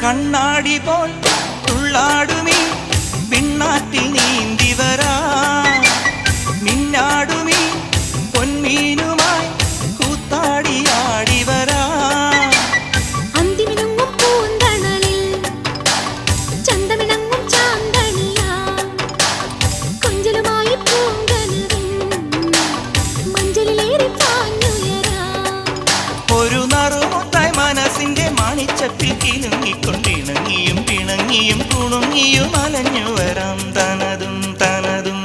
കണ്ണാടി പോൽ തുള്ളാടുമീ വിണ്ണാറ്റിൽ നീന്തി വരാ മിന്നാടുമീ പൊന്മീനുമായി കൂത്താടിയാടി വരാ അന്തിമിനുങ്ങും പൂന്തണലിൽ ചന്തമിണങ്ങും ചാന്തണിയാ കൊഞ്ചലുമായി പൂങ്കനവിൻ മഞ്ചലിലേറി പാഞ്ഞുയരാ ഒരു നറുമുത്തായി മനസ്സിന്റെ മാണിച്ചപ്പിൽ കിലുങ്ങിക്കൊണ്ടിണങ്ങിയും പിണങ്ങിയും കുണുങ്ങിയും അലഞ്ഞു വരാം തനതും തനതും